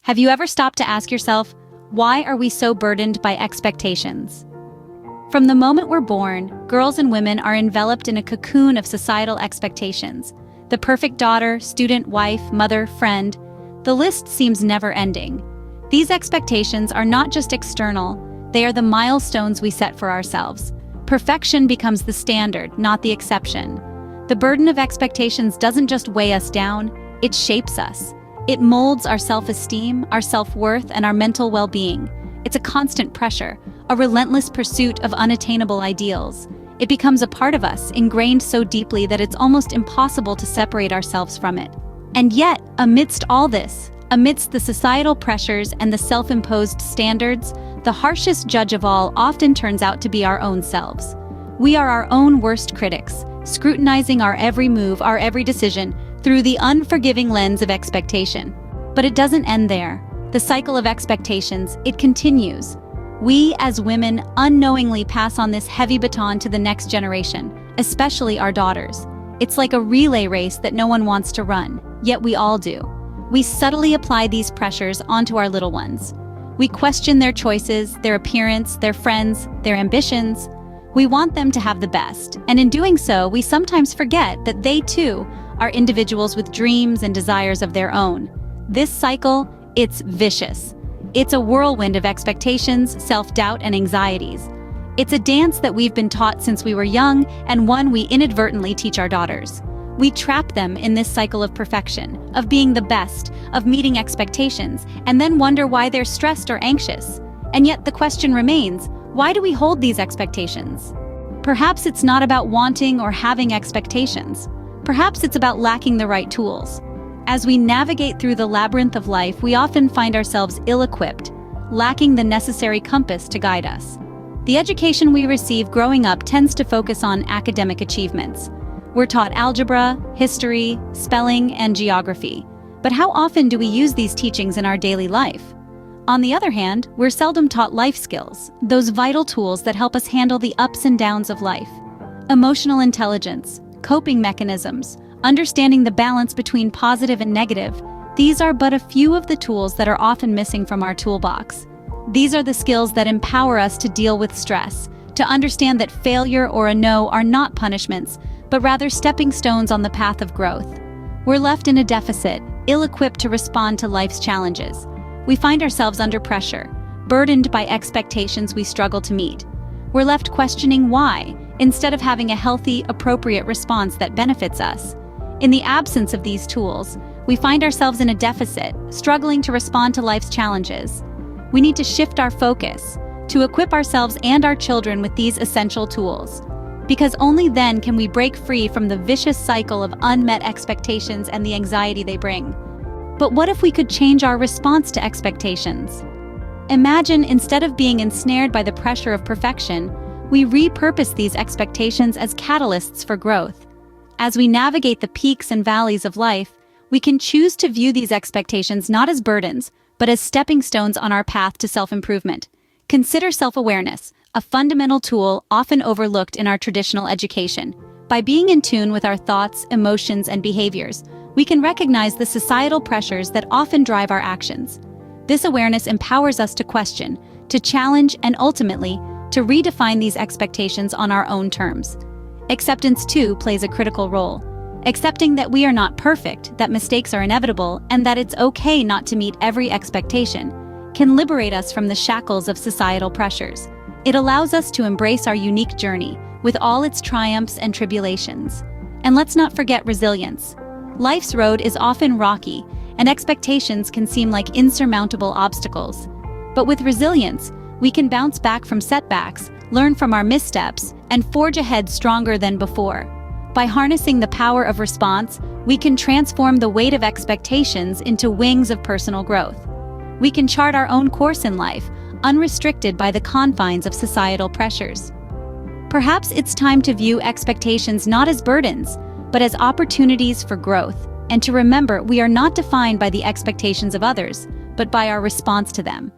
Have you ever stopped to ask yourself, why are we so burdened by expectations? From the moment we're born, girls and women are enveloped in a cocoon of societal expectations. The perfect daughter, student, wife, mother, friend. The list seems never-ending. These expectations are not just external, they are the milestones we set for ourselves. Perfection becomes the standard, not the exception. The burden of expectations doesn't just weigh us down, it shapes us. It molds our self-esteem, our self-worth, and our mental well-being. It's a constant pressure, a relentless pursuit of unattainable ideals. It becomes a part of us, ingrained so deeply that it's almost impossible to separate ourselves from it. And yet, amidst all this, amidst the societal pressures and the self-imposed standards, the harshest judge of all often turns out to be our own selves. We are our own worst critics, scrutinizing our every move, our every decision, through the unforgiving lens of expectation. But it doesn't end there. The cycle of expectations, it continues. We, as women, unknowingly pass on this heavy baton to the next generation, especially our daughters. It's like a relay race that no one wants to run, yet we all do. We subtly apply these pressures onto our little ones. We question their choices, their appearance, their friends, their ambitions. We want them to have the best, and in doing so, we sometimes forget that they too are individuals with dreams and desires of their own. This cycle, it's vicious. It's a whirlwind of expectations, self-doubt, and anxieties. It's a dance that we've been taught since we were young, and one we inadvertently teach our daughters. We trap them in this cycle of perfection, of being the best, of meeting expectations, and then wonder why they're stressed or anxious. And yet the question remains, why do we hold these expectations? Perhaps it's not about wanting or having expectations. Perhaps it's about lacking the right tools. As we navigate through the labyrinth of life, we often find ourselves ill-equipped, lacking the necessary compass to guide us. The education we receive growing up tends to focus on academic achievements. We're taught algebra, history, spelling, and geography. But how often do we use these teachings in our daily life? On the other hand, we're seldom taught life skills, those vital tools that help us handle the ups and downs of life. Emotional intelligence, coping mechanisms, understanding the balance between positive and negative, these are but a few of the tools that are often missing from our toolbox. These are the skills that empower us to deal with stress, to understand that failure or a no are not punishments, but rather stepping stones on the path of growth. We're left in a deficit, ill-equipped to respond to life's challenges. We find ourselves under pressure, burdened by expectations we struggle to meet. We're left questioning why, instead of having a healthy, appropriate response that benefits us. In the absence of these tools, we find ourselves in a deficit, struggling to respond to life's challenges. We need to shift our focus, to equip ourselves and our children with these essential tools. Because only then can we break free from the vicious cycle of unmet expectations and the anxiety they bring. But what if we could change our response to expectations? Imagine, instead of being ensnared by the pressure of perfection, we repurpose these expectations as catalysts for growth. As we navigate the peaks and valleys of life, we can choose to view these expectations not as burdens, but as stepping stones on our path to self-improvement. Consider self-awareness, a fundamental tool often overlooked in our traditional education. By being in tune with our thoughts, emotions, and behaviors, we can recognize the societal pressures that often drive our actions. This awareness empowers us to question, to challenge, and ultimately, to redefine these expectations on our own terms. Acceptance, too, plays a critical role. Accepting that we are not perfect, that mistakes are inevitable, and that it's okay not to meet every expectation, can liberate us from the shackles of societal pressures. It allows us to embrace our unique journey, with all its triumphs and tribulations. And let's not forget resilience. Life's road is often rocky, and expectations can seem like insurmountable obstacles. But with resilience, we can bounce back from setbacks, learn from our missteps, and forge ahead stronger than before. By harnessing the power of response, we can transform the weight of expectations into wings of personal growth. We can chart our own course in life, unrestricted by the confines of societal pressures. Perhaps it's time to view expectations not as burdens, but as opportunities for growth, and to remember we are not defined by the expectations of others, but by our response to them.